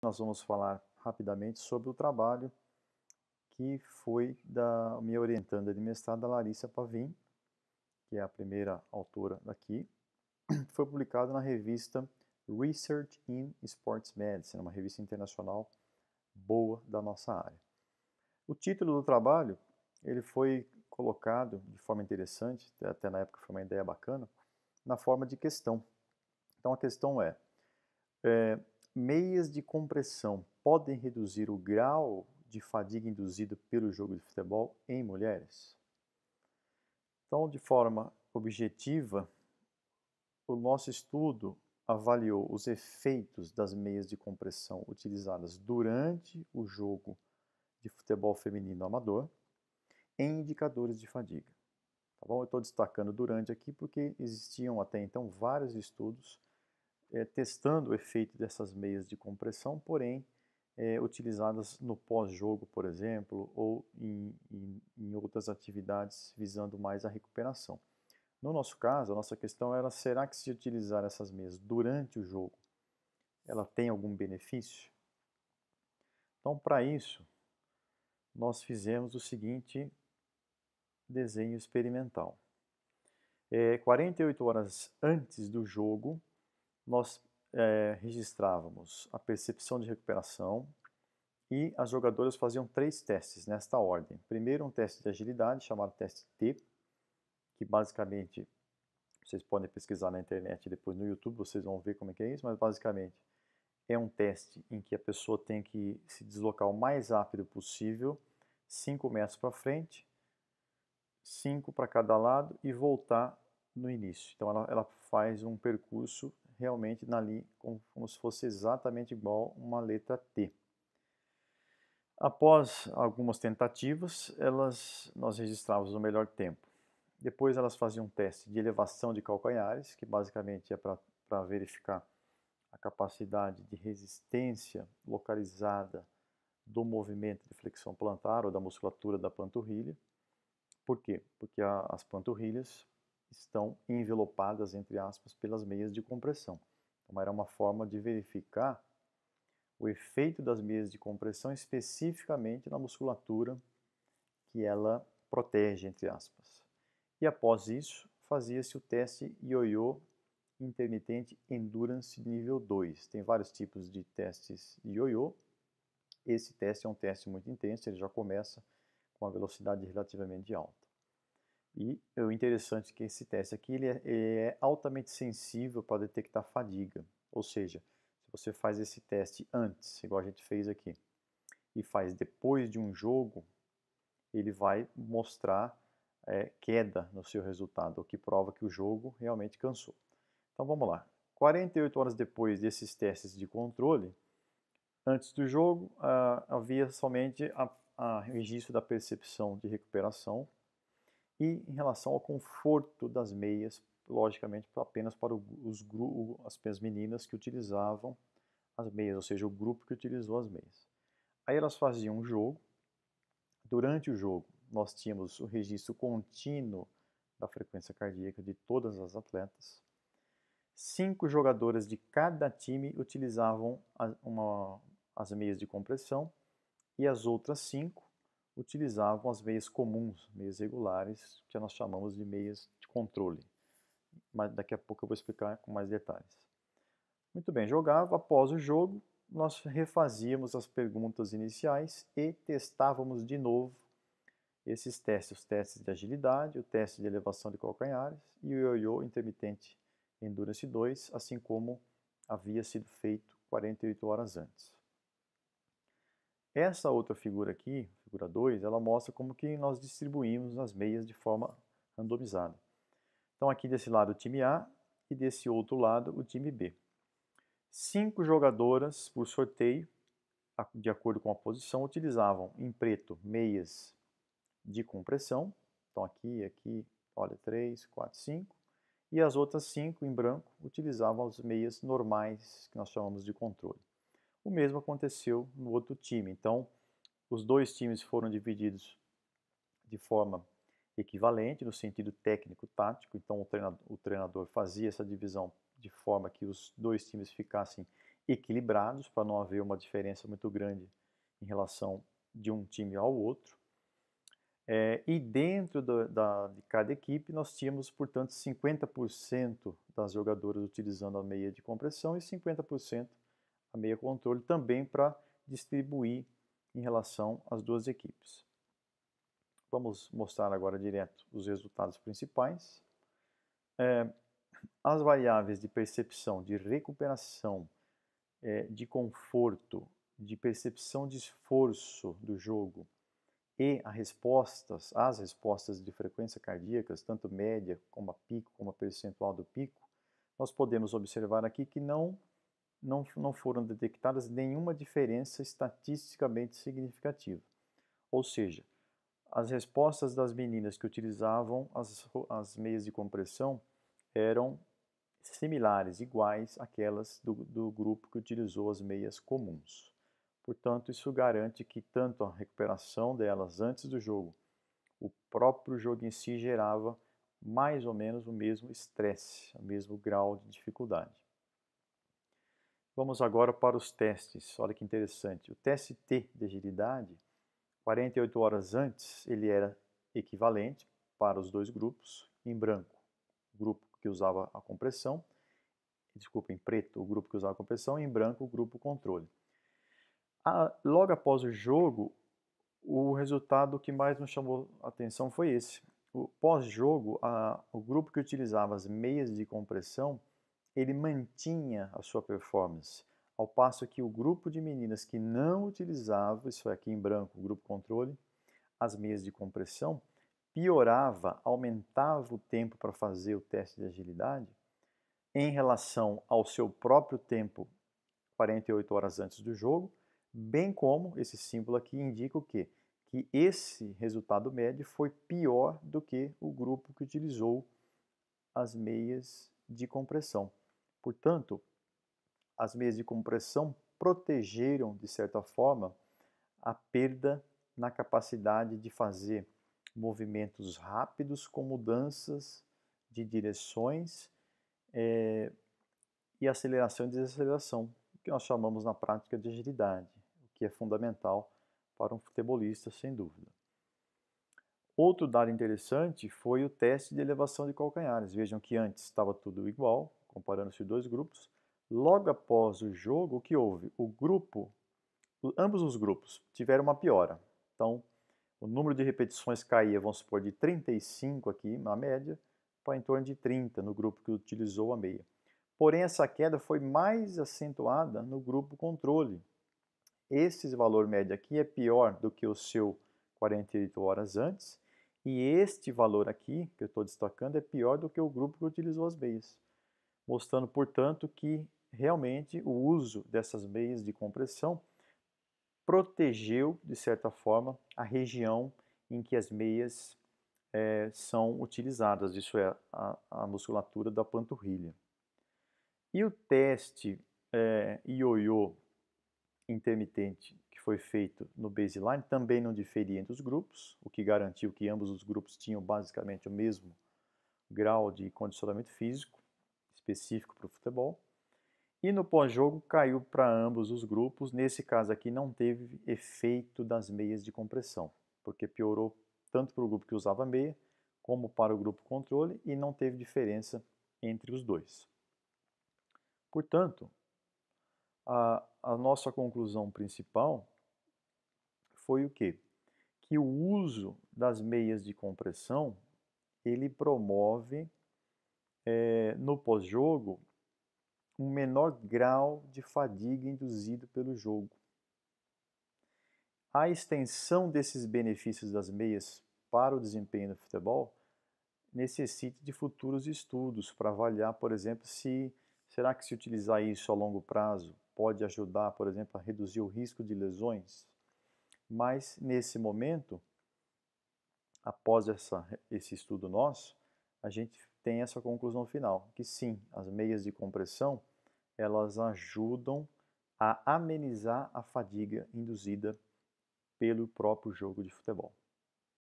Nós vamos falar rapidamente sobre o trabalho que foi da minha orientanda de mestrado, a Larissa Pavin, que é a primeira autora daqui. Foi publicado na revista Research in Sports Medicine, uma revista internacional boa da nossa área. O título do trabalho, ele foi colocado de forma interessante, até na época foi uma ideia bacana, na forma de questão. Então a questão é meias de compressão podem reduzir o grau de fadiga induzido pelo jogo de futebol em mulheres? Então, de forma objetiva, o nosso estudo avaliou os efeitos das meias de compressão utilizadas durante o jogo de futebol feminino amador em indicadores de fadiga. Tá bom? Eu estou destacando durante aqui porque existiam até então vários estudos testando o efeito dessas meias de compressão, porém utilizadas no pós-jogo, por exemplo, ou em outras atividades visando mais a recuperação. No nosso caso, a nossa questão era: será que se utilizar essas meias durante o jogo, ela tem algum benefício? Então, para isso, nós fizemos o seguinte desenho experimental. 48 horas antes do jogo, nós registrávamos a percepção de recuperação e as jogadoras faziam 3 testes nesta ordem. Primeiro, um teste de agilidade, chamado teste T, que basicamente vocês podem pesquisar na internet e depois no YouTube, vocês vão ver como é que é isso, mas basicamente é um teste em que a pessoa tem que se deslocar o mais rápido possível, 5 metros para frente, 5 para cada lado e voltar no início. Então ela faz um percurso realmente como se fosse exatamente igual uma letra T. Após algumas tentativas, nós registrávamos o melhor tempo. Depois elas faziam um teste de elevação de calcanhares, que basicamente é para verificar a capacidade de resistência localizada do movimento de flexão plantar ou da musculatura da panturrilha. Por quê? Porque as panturrilhas estão envelopadas, entre aspas, pelas meias de compressão. Então era uma forma de verificar o efeito das meias de compressão especificamente na musculatura que ela protege, entre aspas. E após isso, fazia-se o teste ioiô intermitente Endurance nível 2. Tem vários tipos de testes de ioiô. Esse teste é um teste muito intenso, ele já começa com uma velocidade relativamente alta. E o interessante é que esse teste aqui ele é altamente sensível para detectar fadiga. Ou seja, se você faz esse teste antes, igual a gente fez aqui, e faz depois de um jogo, ele vai mostrar queda no seu resultado, o que prova que o jogo realmente cansou. Então vamos lá. 48 horas depois desses testes de controle, antes do jogo, havia somente a registro da percepção de recuperação e em relação ao conforto das meias, logicamente apenas para as meninas que utilizavam as meias, ou seja, o grupo que utilizou as meias. Aí elas faziam um jogo. Durante o jogo, nós tínhamos o registro contínuo da frequência cardíaca de todas as atletas. 5 jogadoras de cada time utilizavam as meias de compressão e as outras 5 utilizavam as meias comuns, meias regulares, que nós chamamos de meias de controle. Mas daqui a pouco eu vou explicar com mais detalhes. Muito bem, jogava. Após o jogo, nós refazíamos as perguntas iniciais e testávamos de novo esses testes, os testes de agilidade, o teste de elevação de calcanhares e o ioiô intermitente Endurance 2, assim como havia sido feito 48 horas antes. Essa outra figura aqui, figura 2, ela mostra como que nós distribuímos as meias de forma randomizada. Então aqui desse lado o time A e desse outro lado o time B. 5 jogadoras por sorteio, de acordo com a posição, utilizavam em preto meias de compressão. Então aqui, olha, 3, 4, 5. E as outras 5 em branco utilizavam as meias normais, que nós chamamos de controle. O mesmo aconteceu no outro time. Então, os dois times foram divididos de forma equivalente, no sentido técnico-tático. Então, o treinador fazia essa divisão de forma que os dois times ficassem equilibrados, para não haver uma diferença muito grande em relação de um time ao outro. E dentro de cada equipe nós tínhamos, portanto, 50% das jogadoras utilizando a meia de compressão e 50% a meia controle, também para distribuir em relação às duas equipes. Vamos mostrar agora direto os resultados principais. As variáveis de percepção, de recuperação, de conforto, de percepção de esforço do jogo e as respostas de frequência cardíacas, tanto média como a pico, como a percentual do pico, nós podemos observar aqui que não foram detectadas nenhuma diferença estatisticamente significativa. Ou seja, as respostas das meninas que utilizavam as meias de compressão eram similares, iguais àquelas do grupo que utilizou as meias comuns. Portanto, isso garante que tanto a recuperação delas antes do jogo, o próprio jogo em si gerava mais ou menos o mesmo estresse, o mesmo grau de dificuldade. Vamos agora para os testes. Olha que interessante. O teste T de agilidade, 48 horas antes, ele era equivalente para os dois grupos. Em branco, o grupo que usava a compressão. Desculpa, em preto, o grupo que usava a compressão. E em branco, o grupo controle. Logo após o jogo, o resultado que mais nos chamou a atenção foi esse. Pós-jogo, o grupo que utilizava as meias de compressão, ele mantinha a sua performance, ao passo que o grupo de meninas que não utilizava, isso aqui em branco, o grupo controle, as meias de compressão, piorava, aumentava o tempo para fazer o teste de agilidade em relação ao seu próprio tempo 48 horas antes do jogo, bem como esse símbolo aqui indica o quê? Que esse resultado médio foi pior do que o grupo que utilizou as meias de compressão. Portanto, as meias de compressão protegeram, de certa forma, a perda na capacidade de fazer movimentos rápidos com mudanças de direções e aceleração e desaceleração, que nós chamamos na prática de agilidade, o que é fundamental para um futebolista, sem dúvida. Outro dado interessante foi o teste de elevação de calcanhares. Vejam que antes estava tudo igual, comparando-se os dois grupos. Logo após o jogo, o que houve? Ambos os grupos tiveram uma piora. Então, o número de repetições caía, vamos supor, de 35 aqui, na média, para em torno de 30 no grupo que utilizou a meia. Porém, essa queda foi mais acentuada no grupo controle. Esse valor médio aqui é pior do que o seu 48 horas antes, e este valor aqui, que eu estou destacando, é pior do que o grupo que utilizou as meias, mostrando, portanto, que realmente o uso dessas meias de compressão protegeu, de certa forma, a região em que as meias são utilizadas, isso é, a musculatura da panturrilha. E o teste ioiô intermitente que foi feito no baseline também não diferia entre os grupos, o que garantiu que ambos os grupos tinham basicamente o mesmo grau de condicionamento físico específico para o futebol. E no pós-jogo caiu para ambos os grupos. Nesse caso aqui não teve efeito das meias de compressão, porque piorou tanto para o grupo que usava meia como para o grupo controle e não teve diferença entre os dois. Portanto, a nossa conclusão principal foi o quê? Que o uso das meias de compressão, ele promove no pós-jogo um menor grau de fadiga induzido pelo jogo. A extensão desses benefícios das meias para o desempenho do futebol necessita de futuros estudos para avaliar, por exemplo, será que se utilizar isso a longo prazo pode ajudar, por exemplo, a reduzir o risco de lesões? Mas, nesse momento, após esse estudo nosso, a gente tem essa conclusão final, que sim, as meias de compressão, elas ajudam a amenizar a fadiga induzida pelo próprio jogo de futebol.